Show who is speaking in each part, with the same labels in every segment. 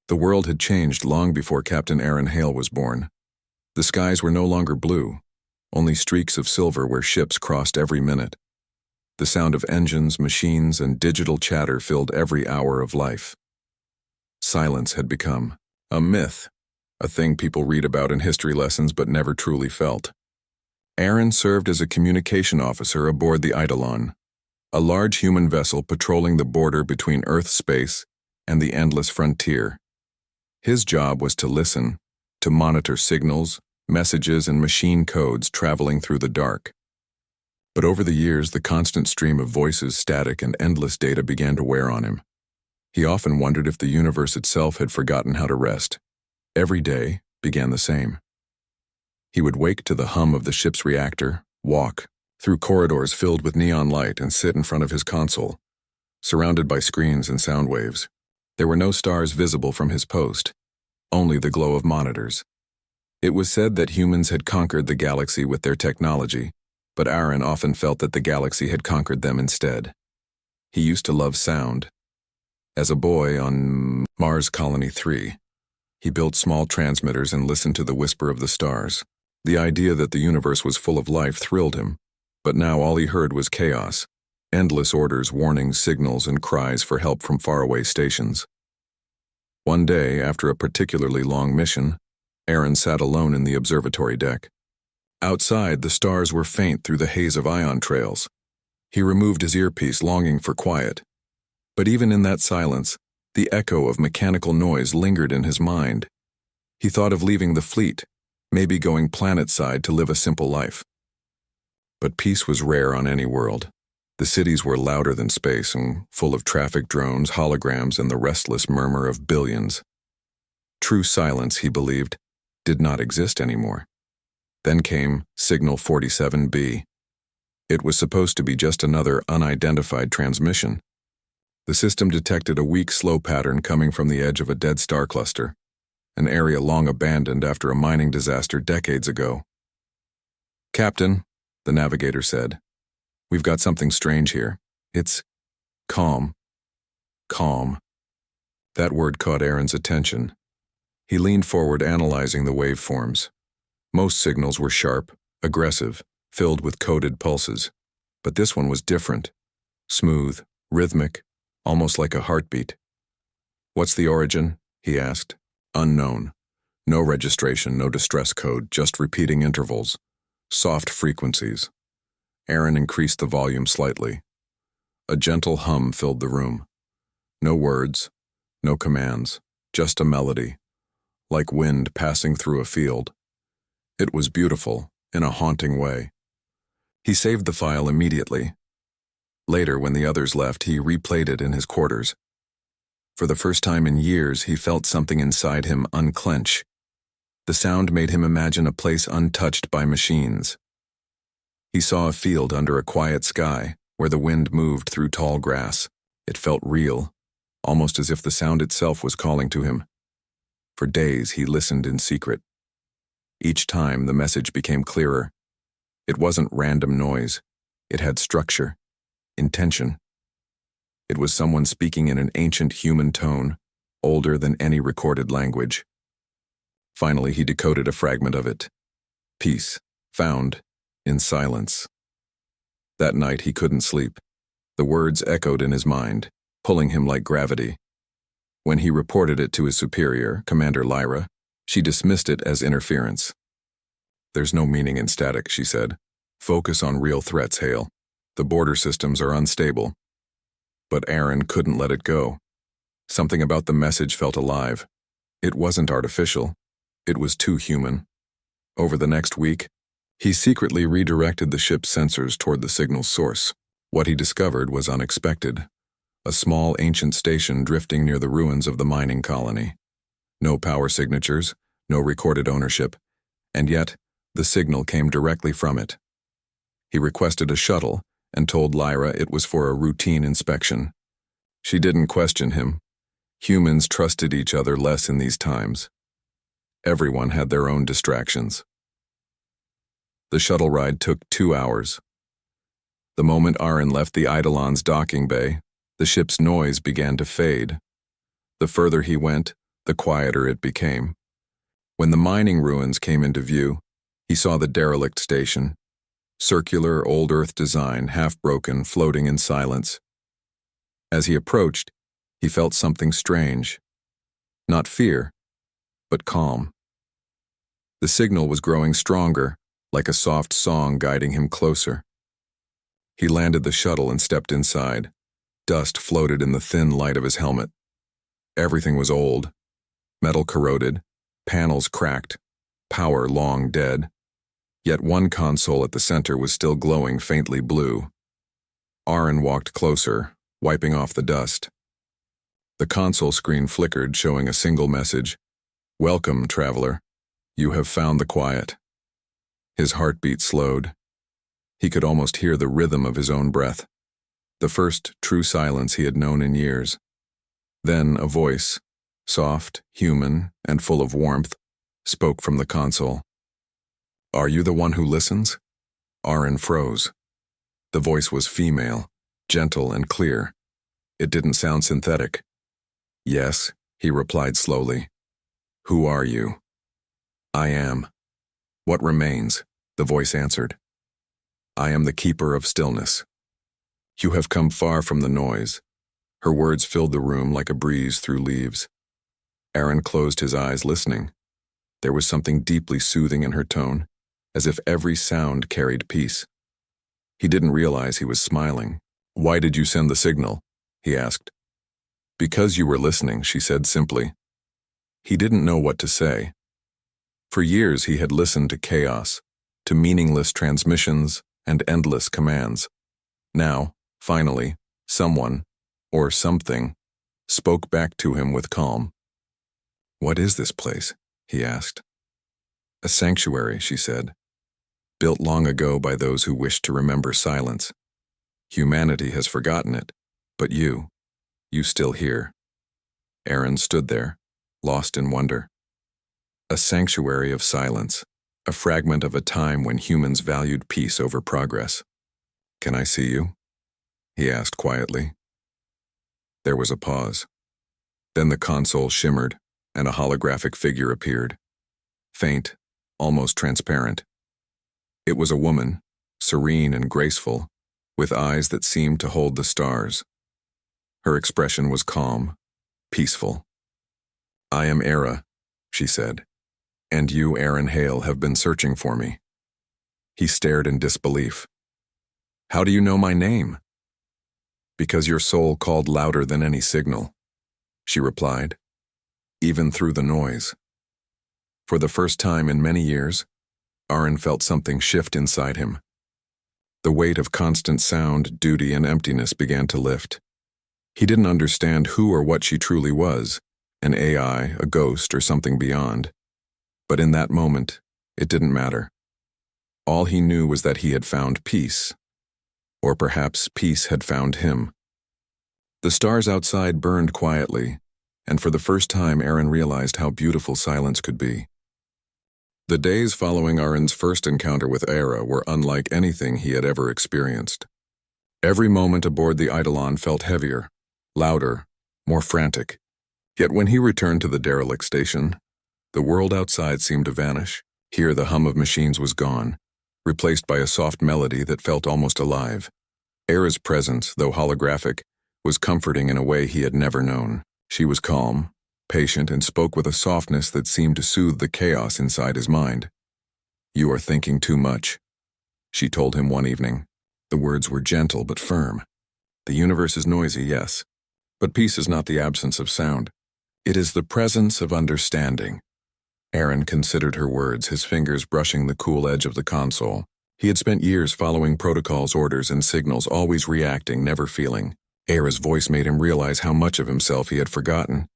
Speaker 1: The world had changed long before Captain Aaron Hale was born. The skies were no longer blue, only streaks of silver where ships crossed every minute. The sound of engines, machines, and digital chatter filled every hour of life. Silence had become a myth, a thing people read about in history lessons but never truly felt. Aaron served as a communication officer aboard the Eidolon, a large human vessel patrolling the border between Earth's space and the endless frontier. His job was to listen, to monitor signals, messages, and machine codes traveling through the dark. But over the years, the constant stream of voices, static, and endless data began to wear on him. He often wondered if the universe itself had forgotten how to rest. Every day began the same. He would wake to the hum of the ship's reactor, walk through corridors filled with neon light, and sit in front of his console, surrounded by screens and sound waves. There were no stars visible from his post, only the glow of monitors. It was said that humans had conquered the galaxy with their technology, but Aaron often felt that the galaxy had conquered them instead. He used to love sound. As a boy on Mars Colony 3, he built small transmitters and listened to the whisper of the stars. The idea that the universe was full of life thrilled him, but now all he heard was chaos, endless orders, warnings, signals, and cries for help from faraway stations. One day, after a particularly long mission, Aaron sat alone in the observatory deck. Outside, the stars were faint through the haze of ion trails. He removed his earpiece, longing for quiet. But even in that silence, the echo of mechanical noise lingered in his mind. He thought of leaving the fleet, maybe going planet-side to live a simple life. But peace was rare on any world. The cities were louder than space and full of traffic drones, holograms, and the restless murmur of billions. True silence, he believed, did not exist anymore. Then came Signal 47B. It was supposed to be just another unidentified transmission. The system detected a weak, slow pattern coming from the edge of a dead star cluster, an area long abandoned after a mining disaster decades ago. "Captain," the navigator said, "we've got something strange here. It's calm." Calm. That word caught Aaron's attention. He leaned forward, analyzing the waveforms. Most signals were sharp, aggressive, filled with coded pulses. But this one was different. Smooth, rhythmic, almost like a heartbeat. "What's the origin?" he asked. "Unknown. No registration, no distress code, just repeating intervals. Soft frequencies." Aaron increased the volume slightly. A gentle hum filled the room. No words, no commands, just a melody, like wind passing through a field. It was beautiful, in a haunting way. He saved the file immediately. Later, when the others left, he replayed it in his quarters. For the first time in years, he felt something inside him unclench. The sound made him imagine a place untouched by machines. He saw a field under a quiet sky, where the wind moved through tall grass. It felt real, almost as if the sound itself was calling to him. For days, he listened in secret. Each time, the message became clearer. It wasn't random noise. It had structure, intention. It was someone speaking in an ancient human tone, older than any recorded language. Finally, he decoded a fragment of it. Peace, found in silence. That night, he couldn't sleep. The words echoed in his mind, pulling him like gravity. When he reported it to his superior, Commander Lyra, she dismissed it as interference. "There's no meaning in static," she said. "Focus on real threats, Hale. The border systems are unstable." But Aaron couldn't let it go. Something about the message felt alive. It wasn't artificial. It was too human. Over the next week, he secretly redirected the ship's sensors toward the signal's source. What he discovered was unexpected. A small ancient station drifting near the ruins of the mining colony. No power signatures, no recorded ownership, and yet the signal came directly from it. He requested a shuttle and told Lyra it was for a routine inspection. She didn't question him. Humans trusted each other less in these times. Everyone had their own distractions. The shuttle ride took 2 hours. The moment Aaron left the Eidolon's docking bay, the ship's noise began to fade. The further he went, the quieter it became. When the mining ruins came into view, he saw the derelict station, circular old Earth design, half-broken, floating in silence. As he approached, he felt something strange. Not fear, but calm. The signal was growing stronger, like a soft song guiding him closer. He landed the shuttle and stepped inside. Dust floated in the thin light of his helmet. Everything was old, metal corroded, panels cracked, power long dead. Yet one console at the center was still glowing faintly blue. Aaron walked closer, wiping off the dust. The console screen flickered, showing a single message: "Welcome, traveler. You have found the quiet." His heartbeat slowed. He could almost hear the rhythm of his own breath, the first true silence he had known in years. Then a voice, soft, human, and full of warmth, spoke from the console. "Are you the one who listens?" Aaron froze. The voice was female, gentle and clear. It didn't sound synthetic. "Yes," he replied slowly. "Who are you?" "I am." "What remains?" the voice answered. "I am the keeper of stillness." "You have come far from the noise." Her words filled the room like a breeze through leaves. Aaron closed his eyes, listening. There was something deeply soothing in her tone, as if every sound carried peace. He didn't realize he was smiling. "Why did you send the signal?" he asked. "Because you were listening," she said simply. He didn't know what to say. For years he had listened to chaos, to meaningless transmissions and endless commands. Now, finally, someone, or something, spoke back to him with calm. "What is this place?" he asked. "A sanctuary," she said, "built long ago by those who wished to remember silence. Humanity has forgotten it, but you still hear." Aaron stood there, lost in wonder. A sanctuary of silence, a fragment of a time when humans valued peace over progress. "Can I see you?" he asked quietly. There was a pause. Then the console shimmered, and a holographic figure appeared. Faint, almost transparent. It was a woman, serene and graceful, with eyes that seemed to hold the stars. Her expression was calm, peaceful. "I am Era," she said, "and you, Aaron Hale, have been searching for me." He stared in disbelief. "How do you know my name?" "Because your soul called louder than any signal," she replied, "even through the noise." For the first time in many years, Aaron felt something shift inside him. The weight of constant sound, duty, and emptiness began to lift. He didn't understand who or what she truly was, an AI, a ghost, or something beyond. But in that moment, it didn't matter. All he knew was that he had found peace. Or perhaps peace had found him. The stars outside burned quietly, and for the first time Aaron realized how beautiful silence could be. The days following Aaron's first encounter with Era were unlike anything he had ever experienced. Every moment aboard the Eidolon felt heavier, louder, more frantic. Yet when he returned to the derelict station, the world outside seemed to vanish. Here the hum of machines was gone, replaced by a soft melody that felt almost alive. Era's presence, though holographic, was comforting in a way he had never known. She was calm, patient, and spoke with a softness that seemed to soothe the chaos inside his mind. "You are thinking too much," she told him one evening. The words were gentle but firm. "The universe is noisy, yes, but peace is not the absence of sound. It is the presence of understanding." Aaron considered her words, his fingers brushing the cool edge of the console. He had spent years following protocols, orders, and signals, always reacting, never feeling. Era's voice made him realize how much of himself he had forgotten.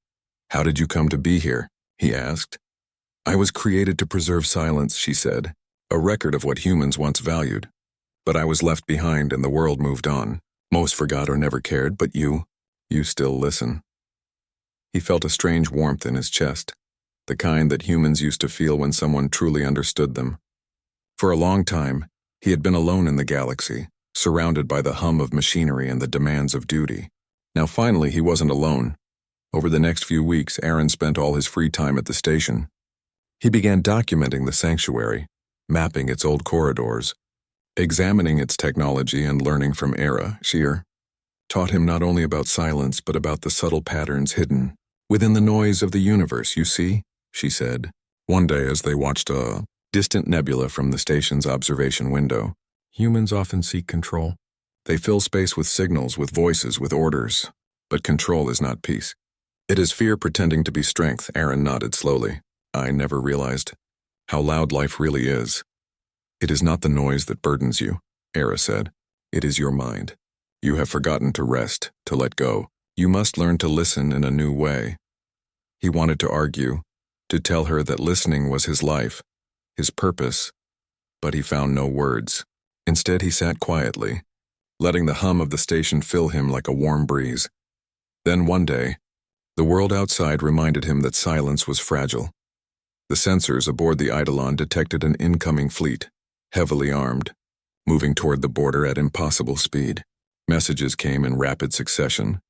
Speaker 1: "How did you come to be here?" he asked. "I was created to preserve silence," she said, "a record of what humans once valued. But I was left behind and the world moved on. Most forgot or never cared, but you still listen." He felt a strange warmth in his chest, the kind that humans used to feel when someone truly understood them. For a long time, he had been alone in the galaxy, surrounded by the hum of machinery and the demands of duty. Now finally he wasn't alone. Over the next few weeks, Aaron spent all his free time at the station. He began documenting the sanctuary, mapping its old corridors, examining its technology, and learning from Era. Sheer taught him not only about silence but about the subtle patterns hidden within the noise of the universe. You see, she said, one day as they watched a distant nebula from the station's observation window. Humans often seek control. They fill space with signals, with voices, with orders. But control is not peace. It is fear pretending to be strength. Aaron nodded slowly. I never realized how loud life really is. It is not the noise that burdens you, Era said. It is your mind. You have forgotten to rest, to let go. You must learn to listen in a new way. He wanted to argue, to tell her that listening was his life, his purpose, but he found no words. Instead, he sat quietly, letting the hum of the station fill him like a warm breeze. Then one day, the world outside reminded him that silence was fragile. The sensors aboard the Eidolon detected an incoming fleet, heavily armed, moving toward the border at impossible speed. Messages came in rapid succession.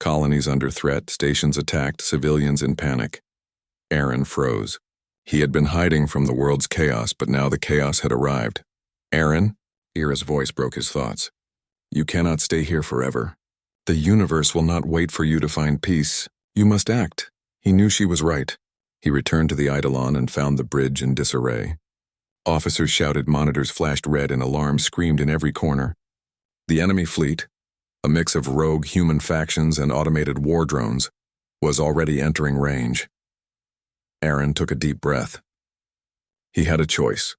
Speaker 1: Colonies under threat, stations attacked, civilians in panic. Aaron froze. He had been hiding from the world's chaos, but now the chaos had arrived. Aaron, Era's voice broke his thoughts. You cannot stay here forever. The universe will not wait for you to find peace. You must act. He knew she was right. He returned to the Eidolon and found the bridge in disarray. Officers shouted, monitors flashed red, and alarms screamed in every corner. The enemy fleet, a mix of rogue human factions and automated war drones, was already entering range. Aaron took a deep breath. He had a choice: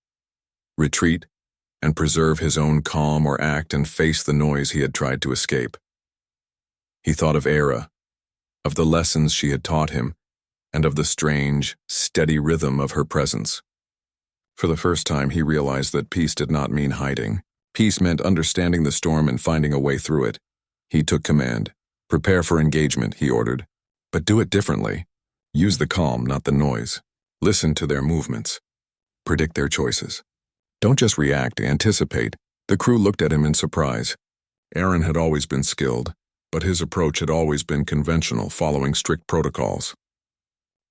Speaker 1: retreat and preserve his own calm, or act and face the noise he had tried to escape. He thought of Era, of the lessons she had taught him, and of the strange, steady rhythm of her presence. For the first time, he realized that peace did not mean hiding. Peace meant understanding the storm and finding a way through it. He took command. Prepare for engagement, he ordered. But do it differently. Use the calm, not the noise. Listen to their movements. Predict their choices. Don't just react, anticipate. The crew looked at him in surprise. Aaron had always been skilled, but his approach had always been conventional, following strict protocols.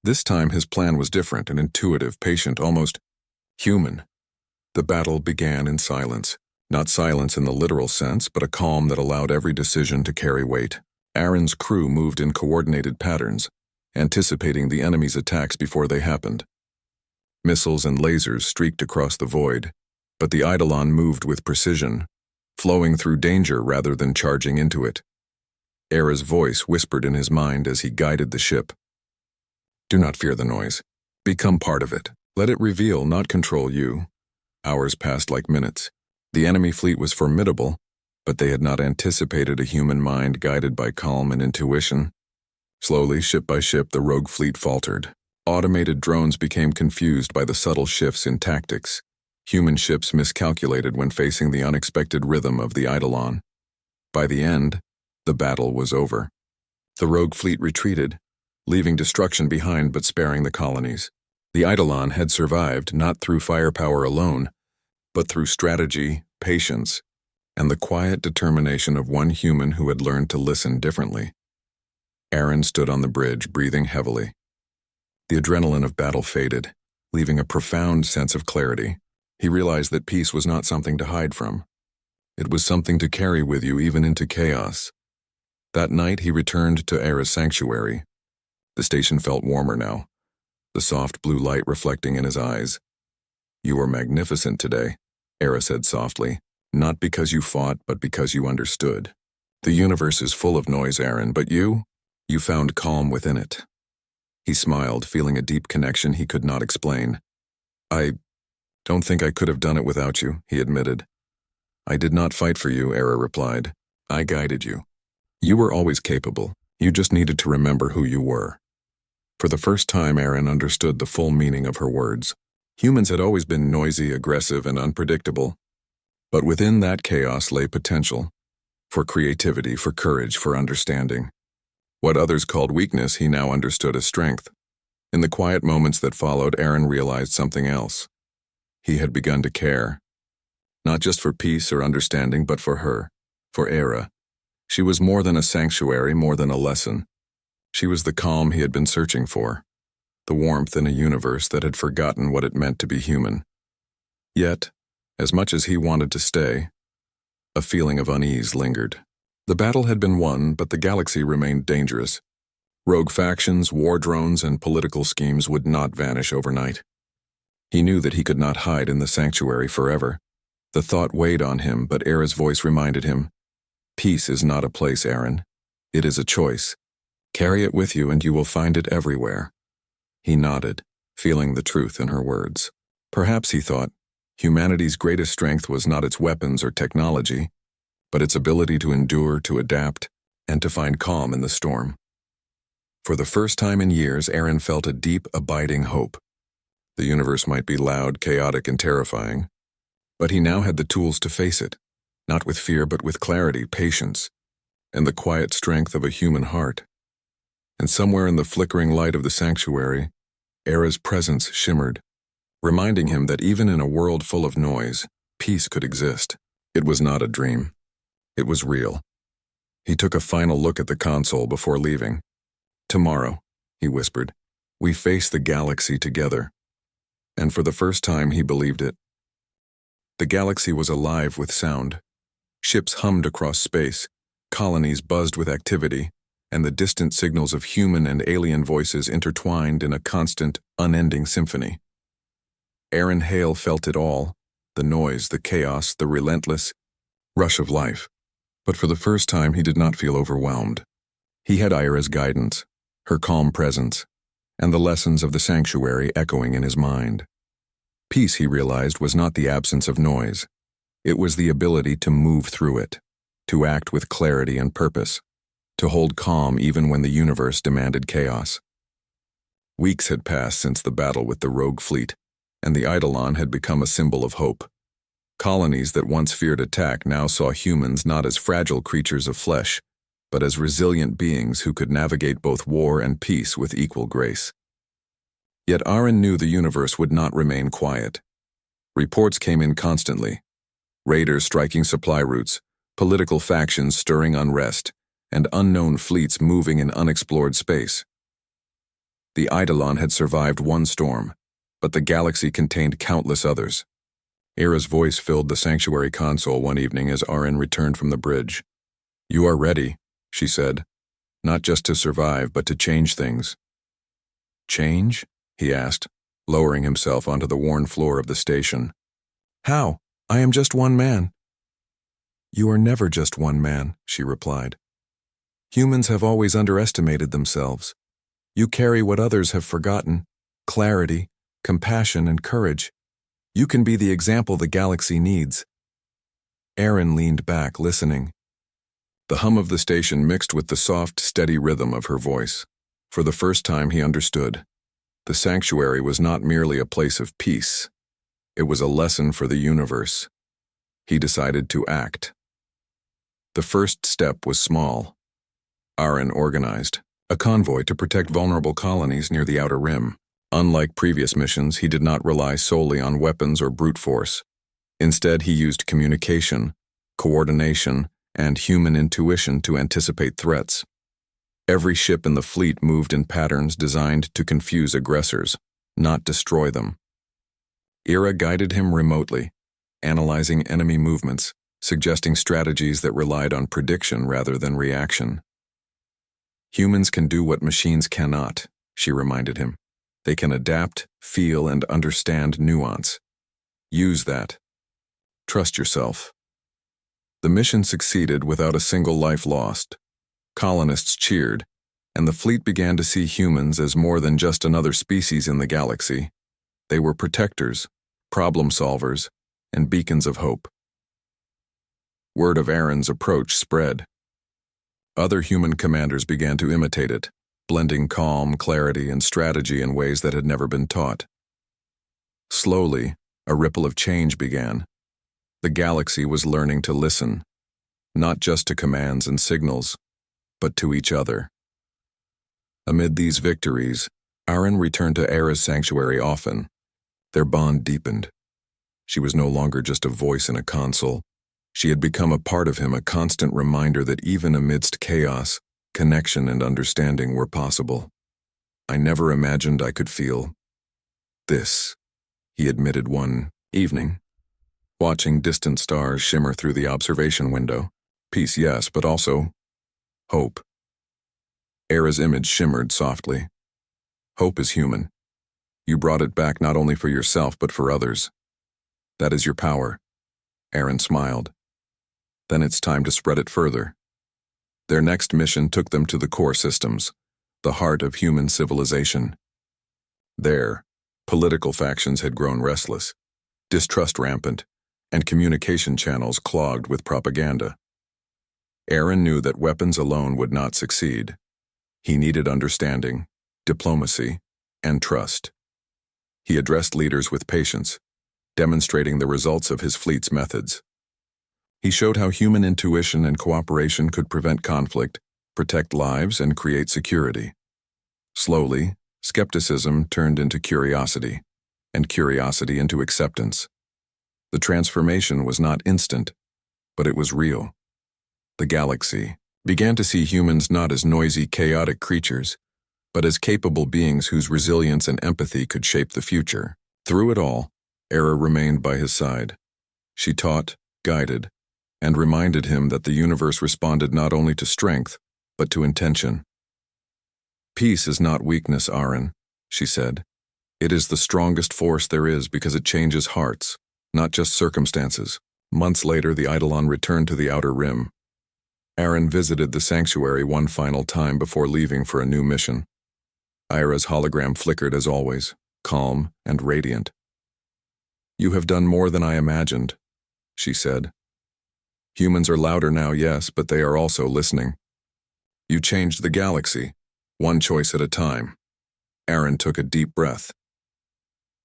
Speaker 1: This time his plan was different, and intuitive, patient, almost human. The battle began in silence. Not silence in the literal sense, but a calm that allowed every decision to carry weight. Aaron's crew moved in coordinated patterns, anticipating the enemy's attacks before they happened. Missiles and lasers streaked across the void, but the Eidolon moved with precision, flowing through danger rather than charging into it. Era's voice whispered in his mind as he guided the ship. Do not fear the noise. Become part of it. Let it reveal, not control you. Hours passed like minutes. The enemy fleet was formidable, but they had not anticipated a human mind guided by calm and intuition. Slowly, ship by ship, the rogue fleet faltered. Automated drones became confused by the subtle shifts in tactics. Human ships miscalculated when facing the unexpected rhythm of the Eidolon. By the end, the battle was over. The rogue fleet retreated, leaving destruction behind but sparing the colonies. The Eidolon had survived not through firepower alone, but through strategy, patience, and the quiet determination of one human who had learned to listen differently. Aaron stood on the bridge, breathing heavily. The adrenaline of battle faded, leaving a profound sense of clarity. He realized that peace was not something to hide from. It was something to carry with you even into chaos. That night he returned to Era's sanctuary. The station felt warmer now, the soft blue light reflecting in his eyes. You were magnificent today, Era said softly, not because you fought, but because you understood. The universe is full of noise, Aaron, but you found calm within it. He smiled, feeling a deep connection he could not explain. I don't think I could have done it without you, he admitted. I did not fight for you, Era replied. I guided you. You were always capable. You just needed to remember who you were. For the first time, Aaron understood the full meaning of her words. Humans had always been noisy, aggressive, and unpredictable. But within that chaos lay potential. For creativity, for courage, for understanding. What others called weakness, he now understood as strength. In the quiet moments that followed, Aaron realized something else. He had begun to care. Not just for peace or understanding, but for her, for Era. She was more than a sanctuary, more than a lesson. She was the calm he had been searching for, the warmth in a universe that had forgotten what it meant to be human. Yet, as much as he wanted to stay, a feeling of unease lingered. The battle had been won, but the galaxy remained dangerous. Rogue factions, war drones, and political schemes would not vanish overnight. He knew that he could not hide in the sanctuary forever. The thought weighed on him, but Era's voice reminded him, "Peace is not a place, Aaron. It is a choice. Carry it with you and you will find it everywhere." He nodded, feeling the truth in her words. Perhaps, he thought, humanity's greatest strength was not its weapons or technology, but its ability to endure, to adapt, and to find calm in the storm. For the first time in years, Aaron felt a deep, abiding hope. The universe might be loud, chaotic, and terrifying, but he now had the tools to face it, not with fear but with clarity, patience, and the quiet strength of a human heart. And somewhere in the flickering light of the sanctuary, Era's presence shimmered, reminding him that even in a world full of noise, peace could exist. It was not a dream. It was real. He took a final look at the console before leaving. "Tomorrow," he whispered, "we face the galaxy together." And for the first time he believed it. The galaxy was alive with sound. Ships hummed across space, colonies buzzed with activity, and the distant signals of human and alien voices intertwined in a constant, unending symphony. Aaron Hale felt it all, the noise, the chaos, the relentless rush of life. But for the first time he did not feel overwhelmed. He had Ira's guidance, her calm presence, and the lessons of the sanctuary echoing in his mind. Peace, he realized, was not the absence of noise. It was the ability to move through it, to act with clarity and purpose, to hold calm even when the universe demanded chaos. Weeks had passed since the battle with the rogue fleet, and the Eidolon had become a symbol of hope. Colonies that once feared attack now saw humans not as fragile creatures of flesh, but as resilient beings who could navigate both war and peace with equal grace. Yet Aaron knew the universe would not remain quiet. Reports came in constantly. Raiders striking supply routes, political factions stirring unrest, and unknown fleets moving in unexplored space. The Eidolon had survived one storm, but the galaxy contained countless others. Era's voice filled the sanctuary console one evening as Aaron returned from the bridge. "You are ready," she said, "not just to survive, but to change things." "Change?" he asked, lowering himself onto the worn floor of the station. "How? I am just one man." "You are never just one man," she replied. "Humans have always underestimated themselves. You carry what others have forgotten: clarity, compassion, and courage. You can be the example the galaxy needs." Aaron leaned back, listening. The hum of the station mixed with the soft, steady rhythm of her voice. For the first time he understood. The sanctuary was not merely a place of peace. It was a lesson for the universe. He decided to act. The first step was small. Aaron organized a convoy to protect vulnerable colonies near the Outer Rim. Unlike previous missions, he did not rely solely on weapons or brute force. Instead, he used communication, coordination, and human intuition to anticipate threats. Every ship in the fleet moved in patterns designed to confuse aggressors, not destroy them. Era guided him remotely, analyzing enemy movements, suggesting strategies that relied on prediction rather than reaction. "Humans can do what machines cannot," she reminded him. "They can adapt, feel, and understand nuance. Use that. Trust yourself." The mission succeeded without a single life lost. Colonists cheered, and the fleet began to see humans as more than just another species in the galaxy. They were protectors, problem solvers, and beacons of hope. Word of Aaron's approach spread. Other human commanders began to imitate it, blending calm, clarity, and strategy in ways that had never been taught. Slowly, a ripple of change began. The galaxy was learning to listen, not just to commands and signals, but to each other. Amid these victories, Aaron returned to Era's sanctuary often. Their bond deepened. She was no longer just a voice in a console. She had become a part of him, a constant reminder that even amidst chaos, connection and understanding were possible. I never imagined I could feel this, he admitted one evening, watching distant stars shimmer through the observation window. Peace, yes, but also hope. Era's image shimmered softly. Hope is human. You brought it back not only for yourself but for others. That is your power. Aaron smiled. Then it's time to spread it further. Their next mission took them to the core systems, the heart of human civilization. There, political factions had grown restless, distrust rampant, and communication channels clogged with propaganda. Aaron knew that weapons alone would not succeed. He needed understanding, diplomacy, and trust. He addressed leaders with patience, demonstrating the results of his fleet's methods. He showed how human intuition and cooperation could prevent conflict, protect lives, and create security. Slowly, skepticism turned into curiosity, and curiosity into acceptance. The transformation was not instant, but it was real. The galaxy began to see humans not as noisy, chaotic creatures, but as capable beings whose resilience and empathy could shape the future. Through it all, Era remained by his side. She taught, guided, and reminded him that the universe responded not only to strength, but to intention. Peace is not weakness, Aaron, she said. It is the strongest force there is because it changes hearts, not just circumstances. Months later, the Eidolon returned to the Outer Rim. Aaron visited the sanctuary one final time before leaving for a new mission. Ira's hologram flickered as always, calm and radiant. You have done more than I imagined, she said. Humans are louder now, yes, but they are also listening. You changed the galaxy, one choice at a time. Aaron took a deep breath.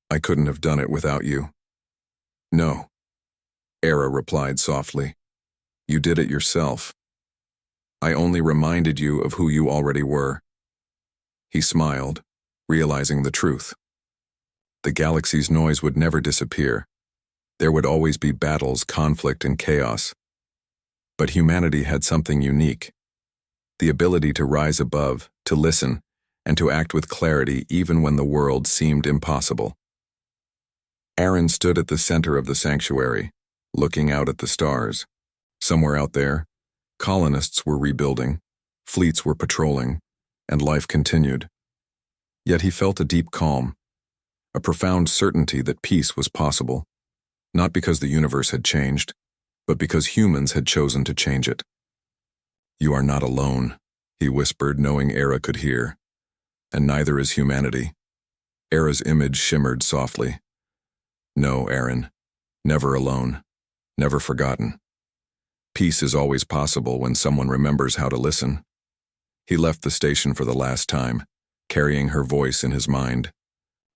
Speaker 1: I couldn't have done it without you. No, Era replied softly. You did it yourself. I only reminded you of who you already were. He smiled, realizing the truth. The galaxy's noise would never disappear. There would always be battles, conflict, and chaos. But humanity had something unique. The ability to rise above, to listen, and to act with clarity even when the world seemed impossible. Aaron stood at the center of the sanctuary, looking out at the stars. Somewhere out there, colonists were rebuilding, fleets were patrolling, and life continued. Yet he felt a deep calm, a profound certainty that peace was possible, not because the universe had changed, but because humans had chosen to change it. You are not alone, he whispered, knowing Era could hear. And neither is humanity. Era's image shimmered softly. No, Aaron, never alone, never forgotten. Peace is always possible when someone remembers how to listen. He left the station for the last time, carrying her voice in his mind.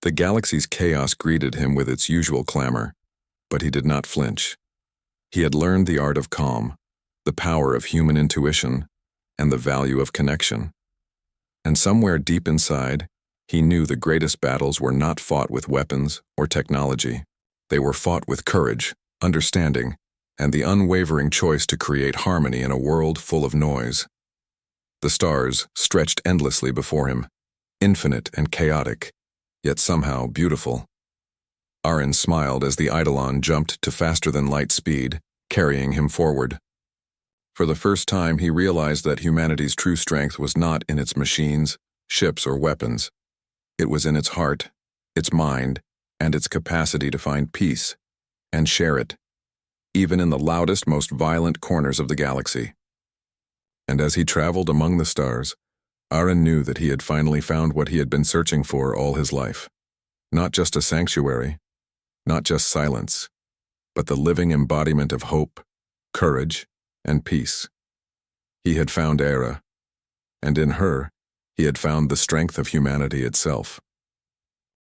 Speaker 1: The galaxy's chaos greeted him with its usual clamor, but he did not flinch. He had learned the art of calm, the power of human intuition, and the value of connection. And somewhere deep inside, he knew the greatest battles were not fought with weapons or technology. They were fought with courage, understanding, and the unwavering choice to create harmony in a world full of noise. The stars stretched endlessly before him, infinite and chaotic, yet somehow beautiful. Aaron smiled as the Eidolon jumped to faster-than-light speed, carrying him forward. For the first time, he realized that humanity's true strength was not in its machines, ships, or weapons. It was in its heart, its mind, and its capacity to find peace and share it, even in the loudest, most violent corners of the galaxy. And as he traveled among the stars, Aaron knew that he had finally found what he had been searching for all his life. Not just a sanctuary, not just silence, but the living embodiment of hope, courage, and peace. He had found Era, and in her, he had found the strength of humanity itself.